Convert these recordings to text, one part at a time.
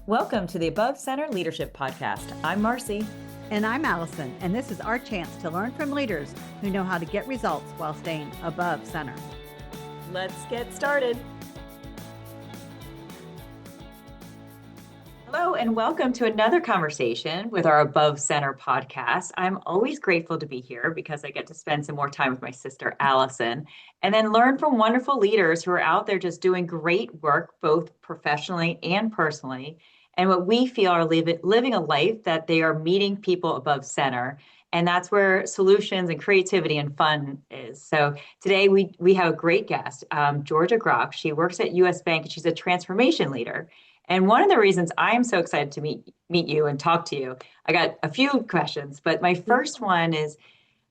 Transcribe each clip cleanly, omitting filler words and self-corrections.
Welcome to the Above Center Leadership Podcast. I'm Marcy. And I'm Allison, and this is our chance to learn from leaders who know how to get results while staying above center. Let's get started. Hello, and welcome to another conversation with our Above Center podcast. I'm always grateful to be here because I get to spend some more time with my sister, Allison, and then learn from wonderful leaders who are out there just doing great work, both professionally and personally, and what we feel are living a life that they are meeting people above center. And that's where solutions and creativity and fun is. So today we have a great guest, Georgia Groc. She works at US Bank and she's a transformation leader. And one of the reasons I am so excited to meet you and talk to you, I got a few questions, but my first one is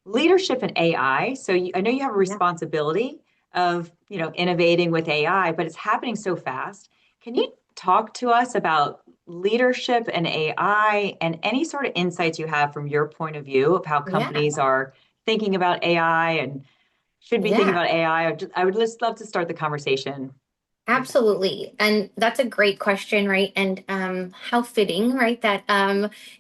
leadership and AI. So I know you have a responsibility of, innovating with AI, but it's happening so fast. Can you talk to us about leadership and AI and any sort of insights you have from your point of view of how companies are thinking about AI and should be thinking about AI? I would just love to start the conversation. Absolutely. And that's a great question, right? And how fitting, right? That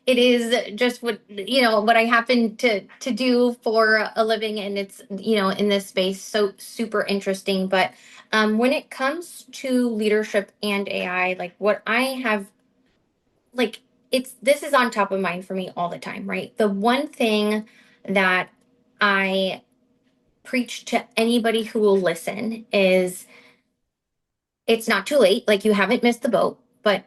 it is just what I happen to do for a living, and it's, in this space, so super interesting. But when it comes to leadership and AI, like what I have, like this is on top of mind for me all the time, right? The one thing that I preach to anybody who will listen is, it's not too late. Like, you haven't missed the boat, but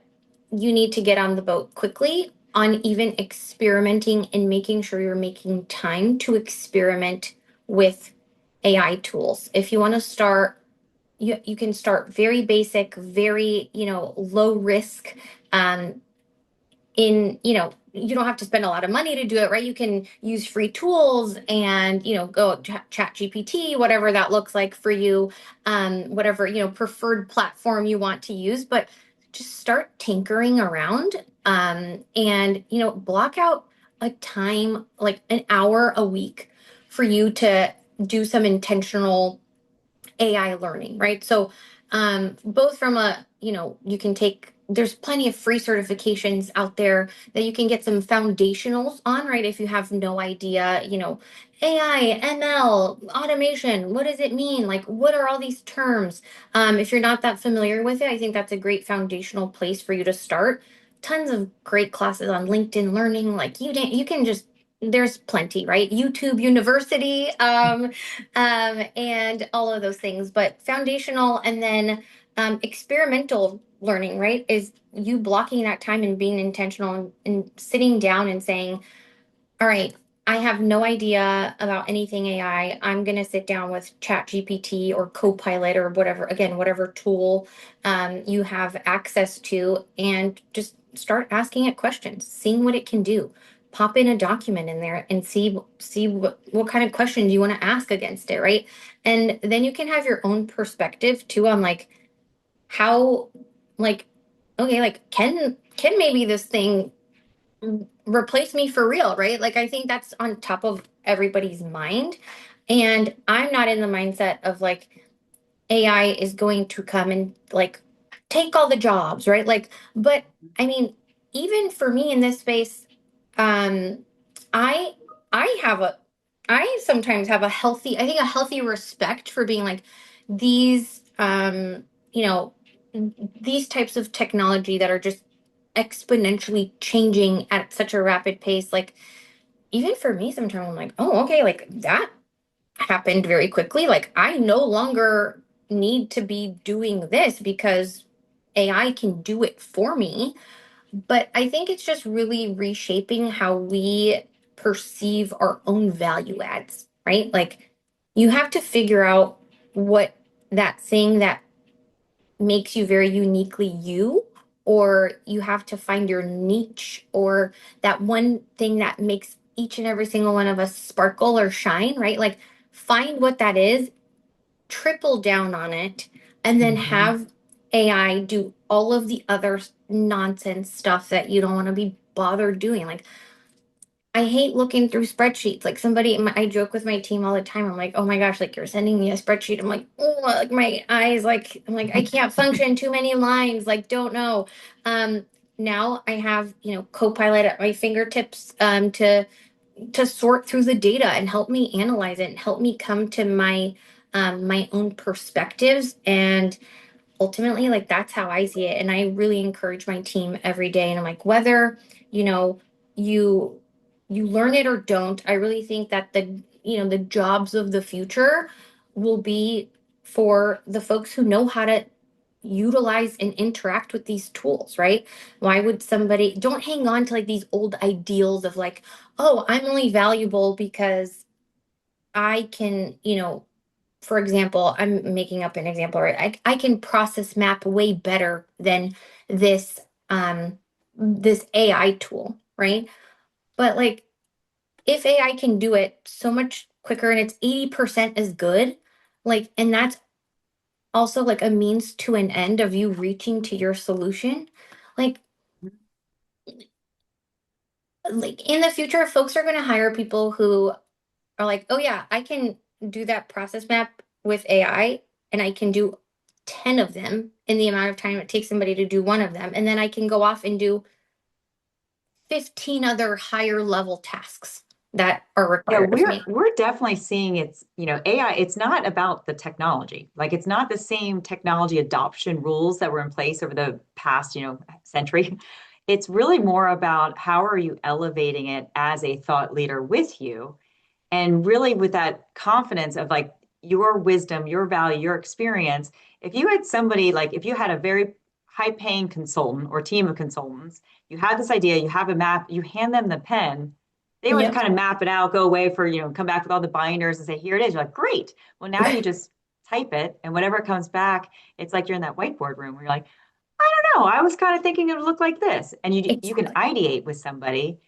you need to get on the boat quickly on even experimenting and making sure you're making time to experiment with AI tools. If you want to start, you can start very basic, very, low risk, you don't have to spend a lot of money to do it, right? You can use free tools and, go chat GPT, whatever that looks like for you, whatever, preferred platform you want to use, but just start tinkering around, and, block out a time, like an hour a week for you to do some intentional AI learning, right? So, both from you can take, there's plenty of free certifications out there that you can get some foundationals on, right? If you have no idea, AI, ML, automation, what does it mean? Like, what are all these terms? If you're not that familiar with it, I think that's a great foundational place for you to start. Tons of great classes on LinkedIn Learning. Like, you can just, there's plenty, right? YouTube University, and all of those things, but foundational and then experimental learning, right, is you blocking that time and being intentional and sitting down and saying, all right, I have no idea about anything AI. I'm going to sit down with Chat GPT or Copilot or whatever tool you have access to, and just start asking it questions, seeing what it can do. Pop in a document in there and see what kind of questions you want to ask against it, right? And then you can have your own perspective too on like how, like, okay, like can maybe this thing replace me for real, right? Like, I think that's on top of everybody's mind. And I'm not in the mindset of like AI is going to come and like take all the jobs, right? Like, but I mean, even for me in this space, um, I I have a I sometimes have I think a healthy respect for being like these, you know, these types of technology that are just exponentially changing at such a rapid pace. Like, even for me, sometimes I'm like, oh, okay, like that happened very quickly. Like, I no longer need to be doing this because AI can do it for me. But I think it's just really reshaping how we perceive our own value adds, right? Like, you have to figure out what that thing that makes you very uniquely you, or you have to find your niche or that one thing that makes each and every single one of us sparkle or shine, right? Like, find what that is, triple down on it, and then have AI do all of the other nonsense stuff that you don't want to be bothered doing. Like, I hate looking through spreadsheets. Like, I joke with my team all the time. I'm like, oh my gosh, like, you're sending me a spreadsheet. I'm like, oh, like my eyes, like, I'm like, I can't function too many lines. Like, don't know. now I have, Copilot at my fingertips to sort through the data and help me analyze it and help me come to my own perspectives. And ultimately, like, that's how I see it. And I really encourage my team every day. And I'm like, whether, you know, you you learn it or don't, I really think that the jobs of the future will be for the folks who know how to utilize and interact with these tools, right? Why would somebody don't hang on to like these old ideals of like, oh, I'm only valuable because I can, for example, I'm making up an example, right? I can process map way better than this this AI tool, right? But like if AI can do it so much quicker and it's 80% as good, like, and that's also like a means to an end of you reaching to your solution, like like in the future, folks are going to hire people who are like, oh yeah, I can do that process map with AI and I can do 10 of them in the amount of time it takes somebody to do one of them. And then I can go off and do 15 other higher level tasks that are Yeah, required of we're me. we're definitely seeing it's, AI, it's not about the technology. Like it's not the same technology adoption rules that were in place over the past, century. It's really more about how are you elevating it as a thought leader with you and really with that confidence of like your wisdom, your value, your experience. If you had somebody like if you had a very high paying consultant or team of consultants, you have this idea, you have a map, you hand them the pen, they would Yep. kind of map it out, go away for, come back with all the binders and say, here it is. You're like, great. Well, now you just type it and whatever comes back, it's like you're in that whiteboard room where you're like, I don't know. I was kind of thinking it would look like this. And you can Exactly. ideate with somebody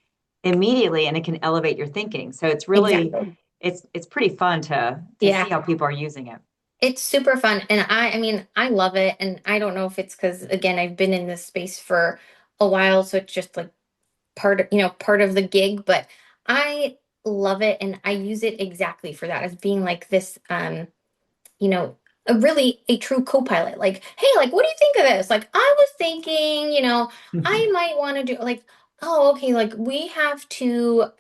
immediately and it can elevate your thinking. So it's really Exactly. it's pretty fun to see Yeah. how people are using it. It's super fun. And I mean, I love it. And I don't know if it's because, again, I've been in this space for a while. So it's just like part of the gig, but I love it. And I use it exactly for that as being like this, you know, a true co-pilot. Like, hey, like, what do you think of this? Like, I was thinking, I might want to do like, oh, okay, like we have to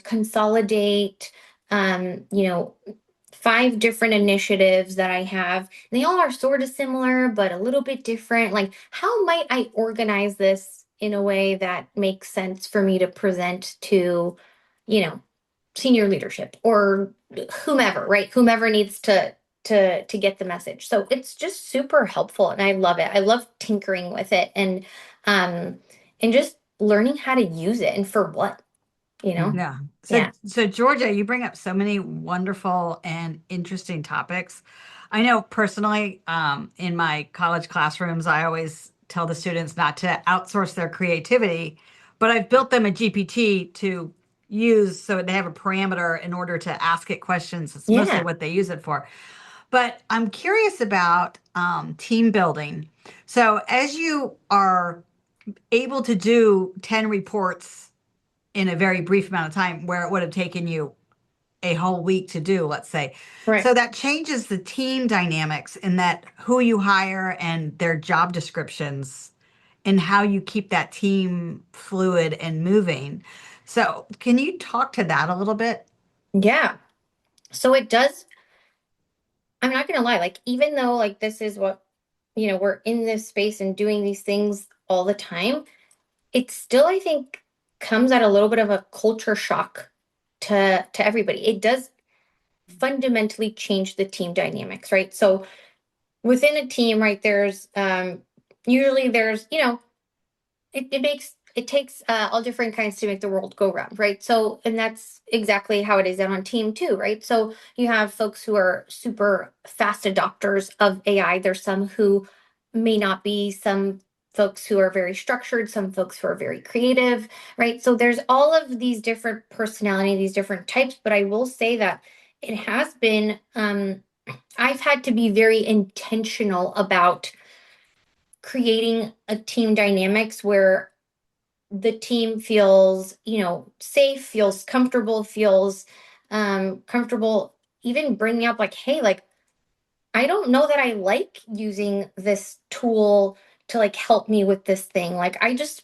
consolidate, you know, 5 different initiatives that I have. And they all are sort of similar, but a little bit different. Like, how might I organize this in a way that makes sense for me to present to, you know, senior leadership or whomever, right? Whomever needs to get the message. So it's just super helpful and I love it. I love tinkering with it um and just learning how to use it and for what, you know? Yeah. So, Yeah. so Georgia, you bring up so many wonderful and interesting topics. I know personally, in my college classrooms, I always tell the students not to outsource their creativity, but I've built them a GPT to use so they have a parameter in order to ask it questions. It's mostly Yeah. what they use it for. But I'm curious about team building. So, as you are able to do 10 reports in a very brief amount of time where it would have taken you a whole week to do, let's say. Right. So that changes the team dynamics in that who you hire and their job descriptions and how you keep that team fluid and moving. So, can you talk to that a little bit? Yeah. So it does, I'm not gonna lie, like even though like this is what, we're in this space and doing these things all the time, it still, I think, comes at a little bit of a culture shock to everybody. It does fundamentally change the team dynamics, right? So within a team, right, there's usually there's, it takes all different kinds to make the world go round, right? So, and that's exactly how it is on team too, right? So you have folks who are super fast adopters of AI. There's some who may not be, some folks who are very structured, some folks who are very creative, right? So there's all of these different personality, these different types, but I will say that it has been I've had to be very intentional about creating a team dynamics where the team feels, safe, feels comfortable, feels comfortable even bringing up like, hey, like I don't know that I like using this tool to like help me with this thing. Like I just,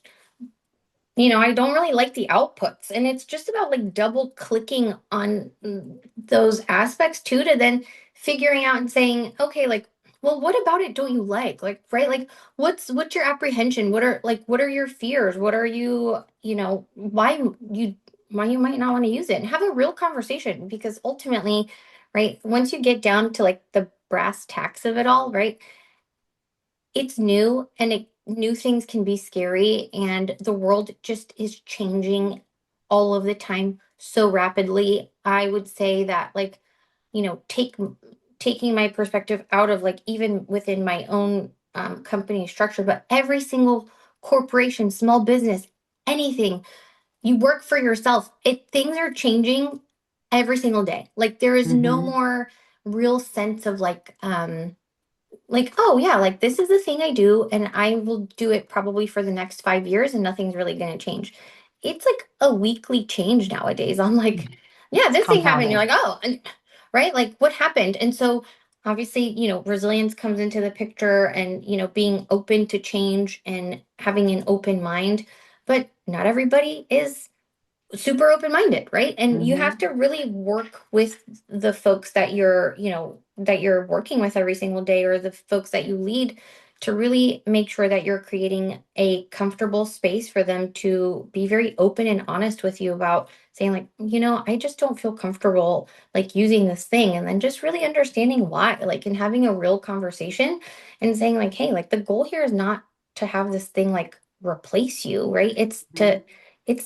I don't really like the outputs. And it's just about like double clicking on those aspects too, to then figuring out and saying, okay, like, well, what about it don't you like? Like, right? Like, what's your apprehension? What are your fears? What are you, you why you might not want to use it? And have a real conversation, because ultimately, right, once you get down to like the brass tacks of it all, right? It's new, and new things can be scary, and the world just is changing all of the time so rapidly. I would say that, like, taking my perspective out of like even within my own company structure, but every single corporation, small business, anything, you work for yourself, things are changing every single day. Like there is no Hmm. more real sense of like, oh yeah, like this is the thing I do, and I will do it probably for the next 5 years, and nothing's really going to change. It's like a weekly change nowadays. I'm like, yeah, It's this thing happened. You're compounding. like, oh, and, right? Like, what happened? And so, obviously, resilience comes into the picture, and being open to change and having an open mind. But not everybody is super open-minded, right? And you have Hmm. to really work with the folks that you're working with every single day, or the folks that you lead, to really make sure that you're creating a comfortable space for them to be very open and honest with you about saying like, I just don't feel comfortable like using this thing, and then just really understanding why, like, and having a real conversation and saying like, hey, like the goal here is not to have this thing like replace you, right? It's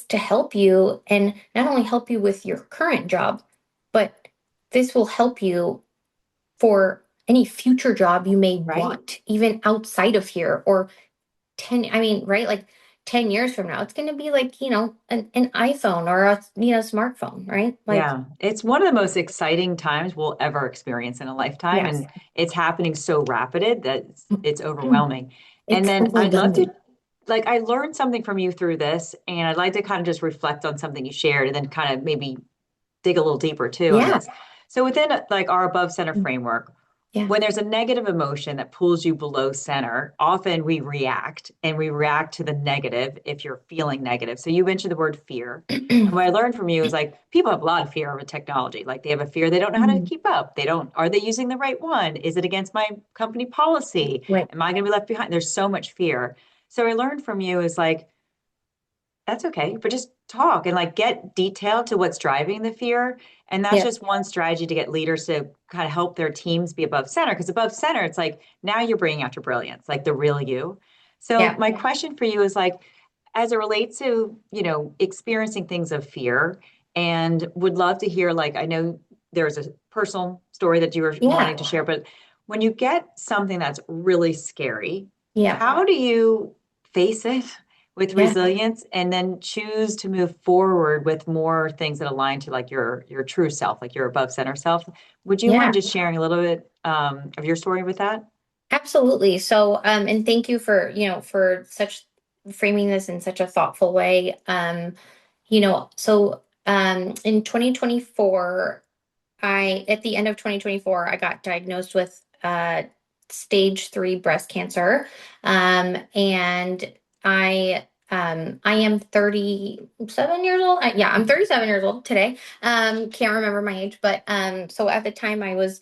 to help you, and not only help you with your current job, but this will help you for any future job you may Right. want, even outside of here, or 10, I mean, right? Like 10 years from now, it's going to be like, an iPhone or a, smartphone, right? Like, Yeah, it's one of the most exciting times we'll ever experience in a lifetime, yes. and it's happening so rapid that it's overwhelming. And It's then I'd love to, overwhelming. like, I learned something from you through this, and I'd like to kind of just reflect on something you shared, and then kind of maybe dig a little deeper too on Yeah. this. So within like our above center framework, Yeah. when there's a negative emotion that pulls you below center, often we react, and we react to the negative if you're feeling negative. So you mentioned the word fear. And what I learned from you is like people have a lot of fear of a technology. Like they have a fear they don't know how to Mhm. keep up. They don't, are they using the right one? Is it against my company policy? Right. Am I going to be left behind? There's so much fear. So I learned from you is like, that's okay, but just talk and like get detailed to what's driving the fear. And that's Yeah. just one strategy to get leaders to kind of help their teams be above center. Because above center, it's like now you're bringing out your brilliance, like the real you. So Yeah. my question for you is like, as it relates to, experiencing things of fear, and would love to hear, like, I know there's a personal story that you were Yeah. wanting to share, but when you get something that's really scary, Yeah. how do you face it with Yeah. resilience and then choose to move forward with more things that align to like your true self, like your above center self? Would you mind Yeah. just sharing a little bit of your story with that? Absolutely. So, and thank you for, for such framing this in such a thoughtful way. In 2024, at the end of 2024, I got diagnosed with stage 3 breast cancer. And I am 37 years old. Yeah, I'm 37 years old today. Can't remember my age, but so at the time I was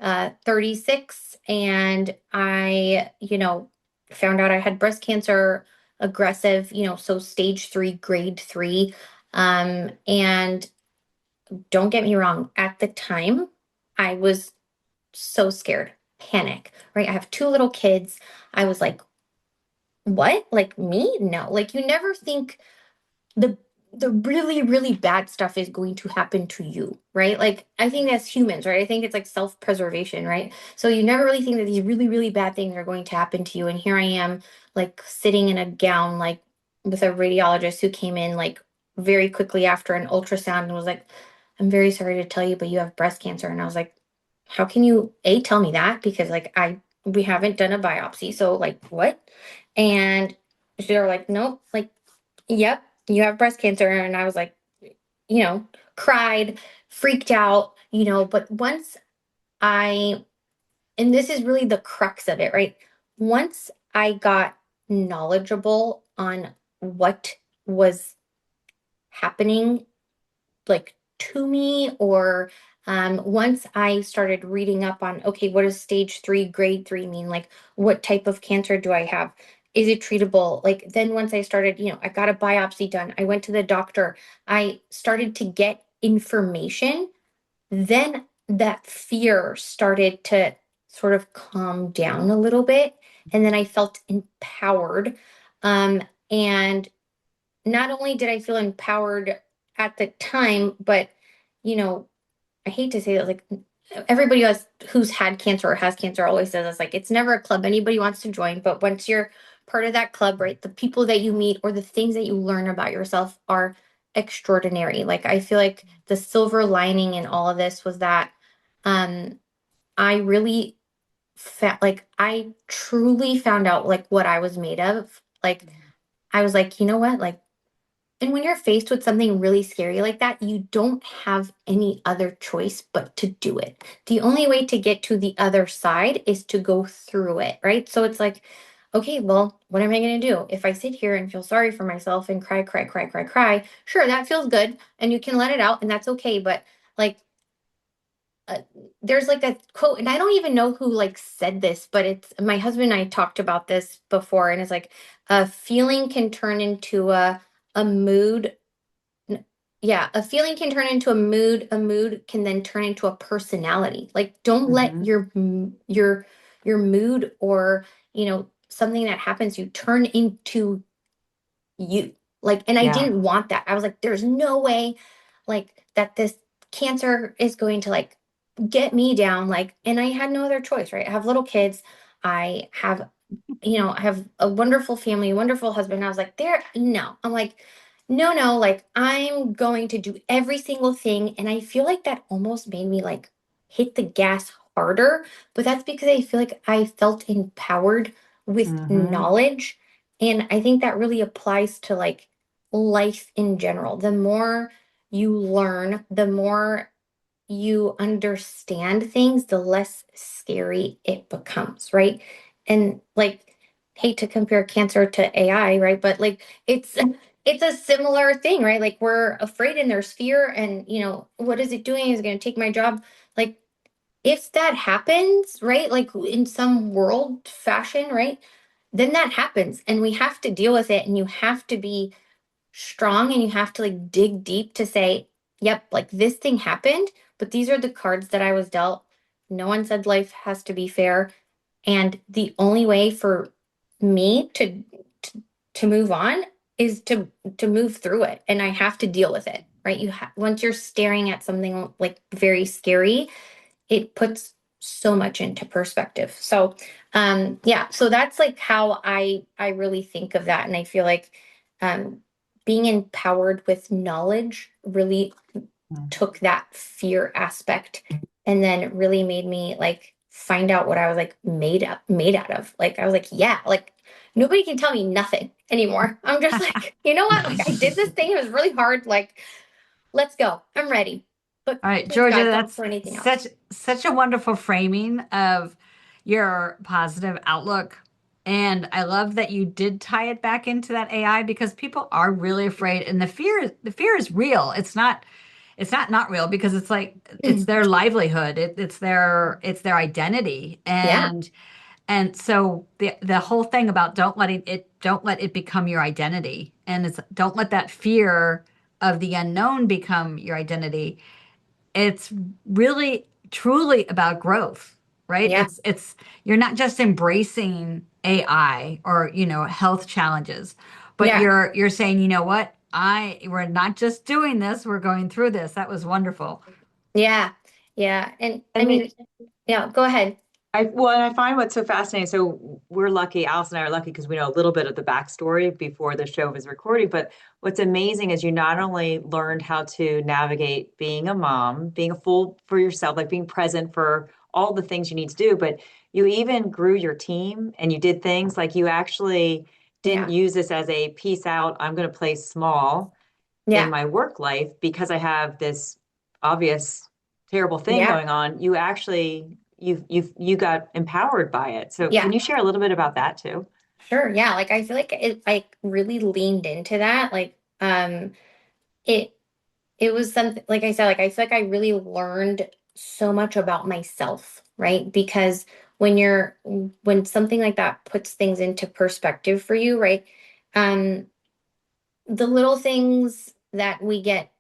36, and I, found out I had breast cancer, aggressive, so stage 3, grade 3. And don't get me wrong, at the time, I was so scared, panic, right? I have two little kids. I was like, what? Like me? No. Like you never think the the really really bad stuff is going to happen to you, right? Like I think as humans, right? I think it's like self-preservation, right? So you never really think that these really really bad things are going to happen to you, and here I am like sitting in a gown like with a radiologist who came in like very quickly after an ultrasound and was like, I'm very sorry to tell you, but you have breast cancer. And I was like, how can you tell me that? Because like we haven't done a biopsy, so like what? And they're like, nope, like, yep, you have breast cancer. And I was like, you know, cried, freaked out, but once I, and this is really the crux of it, right? Once I got knowledgeable on what was happening like to me, or once I started reading up on, okay, what does stage 3 grade 3 mean, like what type of cancer do I have, is it treatable, like then once I started, I got a biopsy done, I went to the doctor, I started to get information, then that fear started to sort of calm down a little bit, and then I felt empowered, and not only did I feel empowered at the time, but you know, I hate to say that, like everybody who's had cancer or has cancer always says it's like it's never a club anybody wants to join, but once you're part of that club, right, the people that you meet or the things that you learn about yourself are extraordinary. Like I feel like the silver lining in all of this was that um I really felt like I truly found out like what I was made of. Like I was like, you know what? Like, and when you're faced with something really scary like that, you don't have any other choice but to do it. The only way to get to the other side is to go through it, right? So it's like, okay, well, what am I going to do? If I sit here and feel sorry for myself and cry, cry, cry, cry, cry, sure, that feels good and you can let it out and that's okay. But like, uh, there's like a quote, and I don't even know who like said this, but it's my husband and I talked about this before, and it's like a feeling can turn into a mood. Yeah, a feeling can turn into a mood can then turn into a personality. Like don't let Hmm. your mood or, something that happens you turn into you. Like, and I Yeah. didn't want that. I was like, there's no way like that this cancer is going to like get me down. Like, and I had no other choice, right? I have little kids. I have, I have a wonderful family, wonderful husband. I was like, no. I'm like, no, no, like I'm going to do every single thing. And I feel like that almost made me like hit the gas harder. But that's because I feel like I felt empowered with Hmm. knowledge. And I think that really applies to like life in general. The more you learn, the more you understand things, the less scary it becomes, right? And like, hate to compare cancer to AI, right? But like, it's a similar thing, right? Like we're afraid and there's fear, and what is it doing? Is it going to take my job? Like, if that happens, right? Like in some world fashion, right? Then that happens, and we have to deal with it, and you have to be strong and you have to like dig deep to say, yep, like this thing happened, but these are the cards that I was dealt. No one said life has to be fair. And the only way for me to move on is to move through it. And I have to deal with it, right? Once you're staring at something like very scary, it puts so much into perspective. So yeah, so that's like how I really think of that. And I feel like um being empowered with knowledge really took that fear aspect and then really made me like find out what I was like made out of. Like I was like, yeah, like nobody can tell me nothing anymore. I'm just like, you know what? Like I did this thing, it was really hard. Like, let's go. I'm ready. But All right, please Georgia, God, don't that's for anything else. such a wonderful framing of your positive outlook. And I love that you did tie it back into that AI because people are really afraid and the fear is real. It's not real because it's like it's their livelihood. It's their identity. Yeah. And so the whole thing about don't let it become your identity. And it's don't let that fear of the unknown become your identity. It's really truly about growth, right? Yeah. It's you're not just embracing AI or, health challenges, but Yeah. you're saying, you know what? We're not just doing this, we're going through this. That was wonderful. Yeah. Yeah. And I And mean, yeah, go ahead. and I find what's so fascinating. So we're lucky, Alice and I are lucky because we know a little bit of the backstory before the show was recording. But what's amazing is you not only learned how to navigate being a mom, being a fool for yourself, like being present for all the things you need to do, but you even grew your team and you did things like you actually didn't Yeah. use this as a peace out, I'm going to play small in Yeah. my work life because I have this obvious terrible thing Yeah. going on. You actually you got empowered by it. So can Yeah. you share a little bit about that too? Sure. Yeah. Like I feel like it like really leaned into that. It it was something like I said, like I feel like I really learned so much about myself, right? Because when something like that puts things into perspective for you, right? Um, the little things that we get,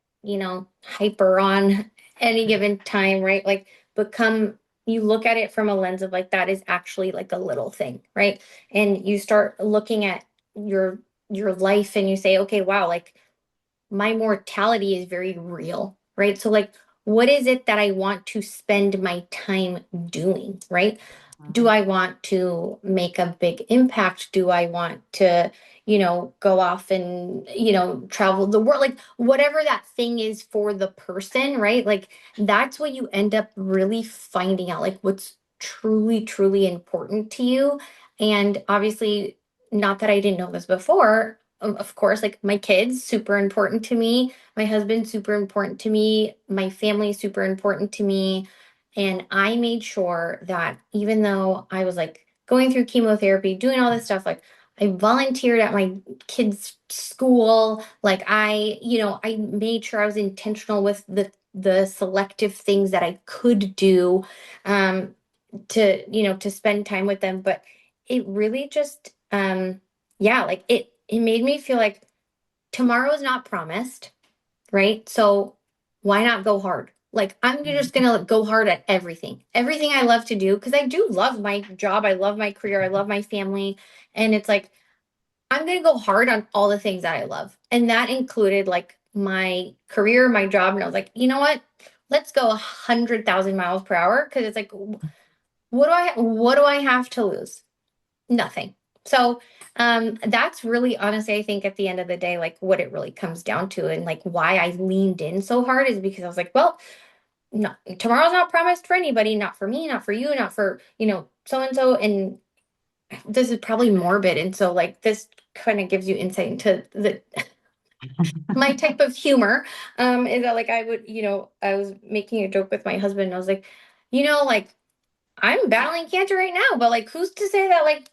hyper on any given time, right? Like become you look at it from a lens of like that is actually like a little thing, right? And you start looking at your your life and you say, okay, wow, like my mortality is very real, right? So like what is it that I want to spend my time doing, right? Do Mhm. I want to make a big impact? Do I want to, go off and, travel the world? Like whatever that thing is for the person, right? Like that's what you end up really finding out, like what's truly, truly important to you. And obviously, not that I didn't know this before, of course, like my kids, super important to me. My husband, super important to me. My family, super important to me. And I made sure that even though I was like going through chemotherapy, doing all this stuff, like I volunteered at my kids' school. Like I made sure I was intentional with the selective things that I could do um to spend time with them. But it really just yeah, like it made me feel like tomorrow is not promised, right? So why not go hard? Like I'm just gonna go hard at everything I love to do because I do love my job, I love my career, I love my family, and it's like I'm gonna go hard on all the things that I love, and that included like my career, my job, and I was like, you know what? Let's go 100,000 miles per hour because it's like, what do I have to lose? Nothing. So that's really honestly, I think at the end of the day, like what it really comes down to and like why I leaned in so hard is because I was like, well, no, tomorrow's not promised for anybody, not for me, not for you, not for, so and so. And this is probably morbid. And so like this kind of gives you insight into the my type of humor. Is that like I would, I was making a joke with my husband. And I was like, like I'm battling cancer right now, but like who's to say that like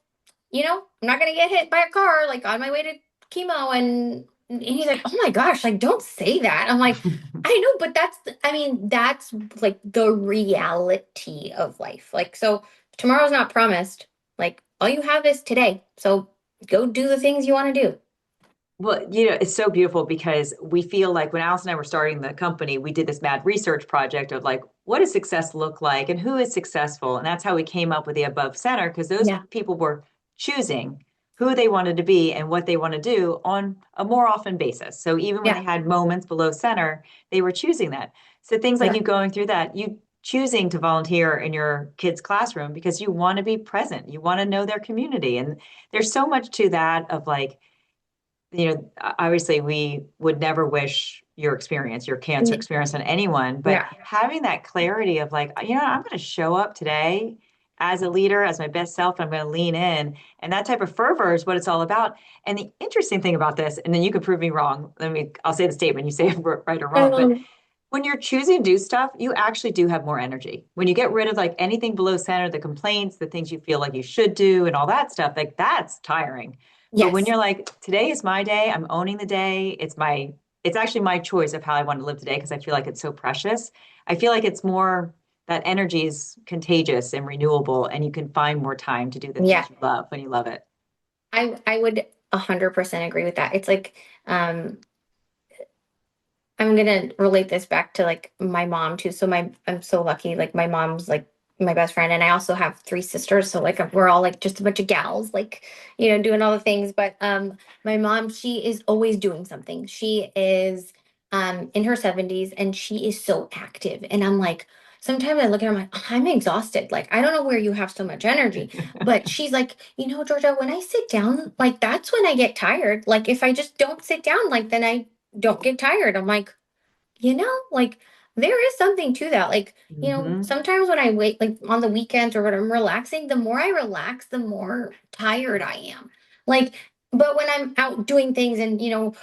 I'm not gonna get hit by a car like on my way to chemo and he's like, oh my gosh, like don't say that. I'm like, I know, but I mean, that's like the reality of life. Like, so tomorrow's not promised. Like, all you have is today. So go do the things you want to do. Well, it's so beautiful because we feel like when Alice and I were starting the company, we did this mad research project of like, what does success look like and who is successful? And that's how we came up with the above center because those Yeah. people were choosing who they wanted to be and what they want to do on a more often basis. So even when they Yeah. had moments below center, they were choosing that. So things like Yeah. you going through that, you choosing to volunteer in your kids' classroom because you want to be present, you want to know their community. And there's so much to that of like, obviously we would never wish your cancer Mm, experience on anyone, but yeah. having that clarity of like, I'm going to show up today as a leader, as my best self, I'm going to lean in. And that type of fervor is what it's all about. And the interesting thing about this, and then you can prove me wrong. I'll say the statement, you say it right or wrong, but Um, when you're choosing to do stuff, you actually do have more energy. When you get rid of like anything below center, the complaints, the things you feel like you should do, and all that stuff, like that's tiring. But when yes. you're like, today is my day, I'm owning the day, it's actually my choice of how I want to live today because I feel like it's so precious. I feel like it's more that energy is contagious and renewable, and you can find more time to do the Yeah. things you love when you love it. I would 100% agree with that. It's like, I'm gonna relate this back to like my mom too. So I'm so lucky. Like my mom's like my best friend, and I also have three sisters. So like we're all like just a bunch of gals, like doing all the things. But my mom, she is always doing something. She is in her 70s, and she is so active. And I'm like, sometimes I look at her, I'm like, I'm exhausted. Like I don't know where you have so much energy. But she's like, Georgia, when I sit down, like that's when I get tired. Like if I just don't sit down, like then I don't get tired. I'm like, like there is something to that. Like, Hmm. sometimes when I wait, like on the weekends or when I'm relaxing, the more I relax, the more tired I am. Like, but when I'm out doing things and,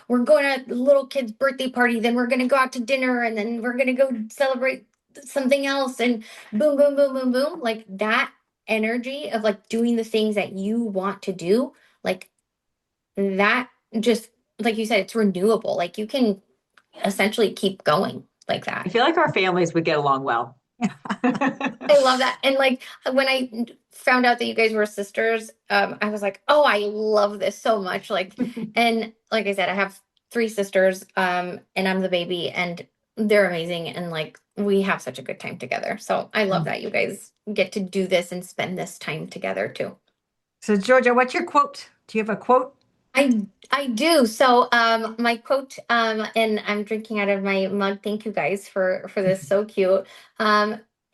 we're going to a little kid's birthday party, then we're going to go out to dinner and then we're going to go celebrate something else and boom, boom, boom, like that energy of like doing the things that you want to do, like that just, like you said, it's renewable. Like you can essentially keep going like I that. feel like our families would get along well. I love that. And like when I found out that you guys were sisters, I was like, oh, I love this so much. Like, and like I said, I have three sisters, and I'm the baby, and they're amazing. And like we have such a good time together. So I love that you guys get to do this and spend this time together too. So, Georgia, what's your quote? Do you have a quote? I do. So my quote, and I'm drinking out of my mug. Thank you guys for this. So cute.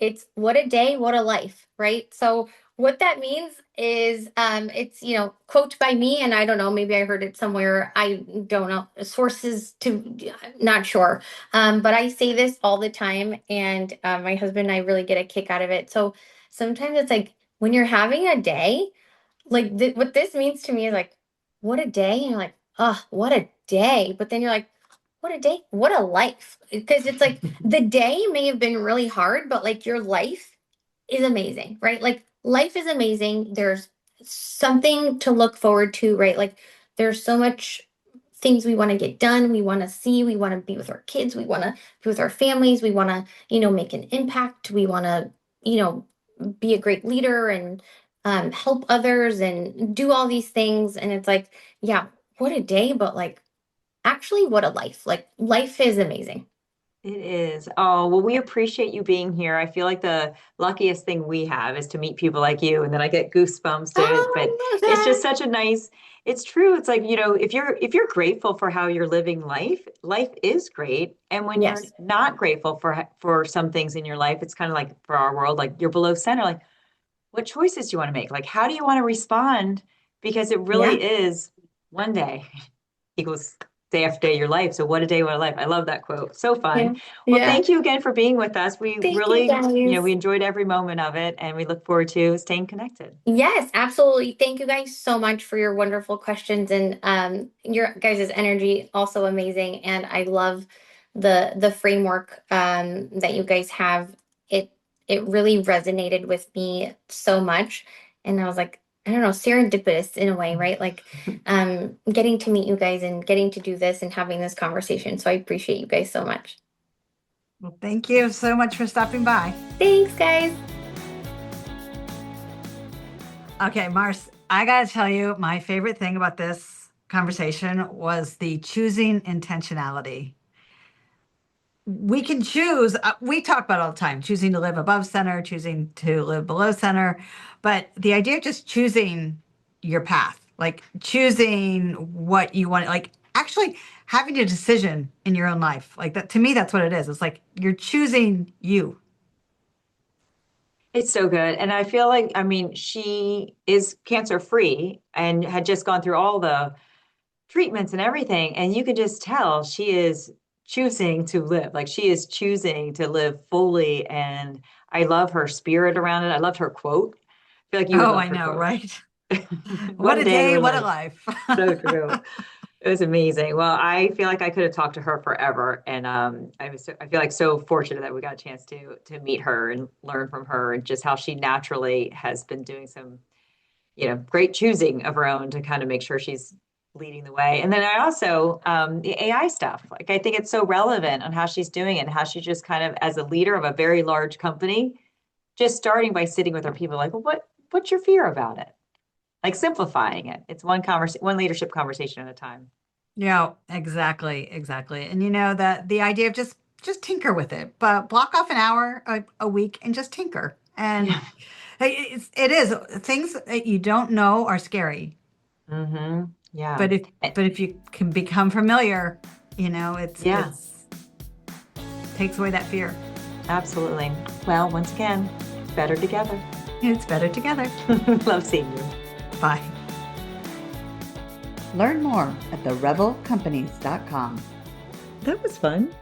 It's what a day, what a life, right? So what that means is it's, quote by me, and I don't know, maybe I heard it somewhere. I don't know. Sources to not sure. But I say this all the time, and my husband and I really get a kick out of it. So sometimes it's like when you're having a day, like what this means to me is like, what a day. And you're like, oh, what a day. But then you're like, what a day, what a life. Because it's like the day may have been really hard, but like your life is amazing, right? Like life is amazing. There's something to look forward to, right? Like there's so much things we want to get done. We want to see, we want to be with our kids. We want to be with our families. We want to, make an impact. We want to, be a great leader and help others and do all these things. And it's like, yeah, what a day, but like, actually, what a life. Like, life is amazing. It is. Oh, well, we appreciate you being here. I feel like the luckiest thing we have is to meet people like you, and then I get goosebumps to it. Oh, But I love it's just that. such a nice, it's true. It's like, if you're grateful for how you're living life, life is great. And when you're Yes. not grateful for some things in your life, it's kind of like for our world, like you're below center. Like, what choices do you want to make? Like, how do you want to respond? Because it Yeah. really is one day equals day after day of your life. So what a day, what a life. I love that quote. So Yeah. fun. Well, Yeah. thank you again for being with us. We Thank you really, we guys. enjoyed every moment of it and we look forward to staying connected. Yes, absolutely. Thank you guys so much for your wonderful questions and your guys' energy also amazing. And I love the framework that you guys have. It it really resonated with me so much. And I was like, I don't know, serendipitous in a way, right? Like getting to meet you guys and getting to do this and having this conversation. So I appreciate you guys so much. Well, thank you so much for stopping by. Thanks, guys. Okay, Mars, I got to tell you, my favorite thing about this conversation was the choosing intentionality. We can choose, we talk about it all the time, choosing to live above center, choosing to live below center. But the idea of just choosing your path, like choosing what you want, like actually having a decision in your own life, like that, to me, that's what it is. It's like you're choosing you. It's so good. And I feel like, I mean, she is cancer free and had just gone through all the treatments and everything. And you could just tell she is choosing to live. Like she is choosing to live fully. And I love her spirit around it. I loved her quote. I feel like you would Oh, love I her know, quote. right? What One a day, day, we're what a like, life. so true. It was amazing. Well, I feel like I could have talked to her forever, and I feel like so fortunate that we got a chance to meet her and learn from her, and just how she naturally has been doing some, great choosing of her own to kind of make sure she's leading the way. And then I also the AI stuff. Like I think it's so relevant on how she's doing it, and how she just kind of, as a leader of a very large company, just starting by sitting with her people, like, well, what's your fear about it? Like simplifying it. It's one leadership conversation at a time. Yeah, exactly, exactly. And you know that the idea of just tinker with it, but block off an hour a week and just tinker. Yeah. And it is things that you don't know are scary, Yeah. but if you can become familiar, Yeah, it's takes away that fear. absolutely. Well, once again, better together. It's better together. Love seeing you. Bye. Learn more at therevelcompanies.com. That was fun.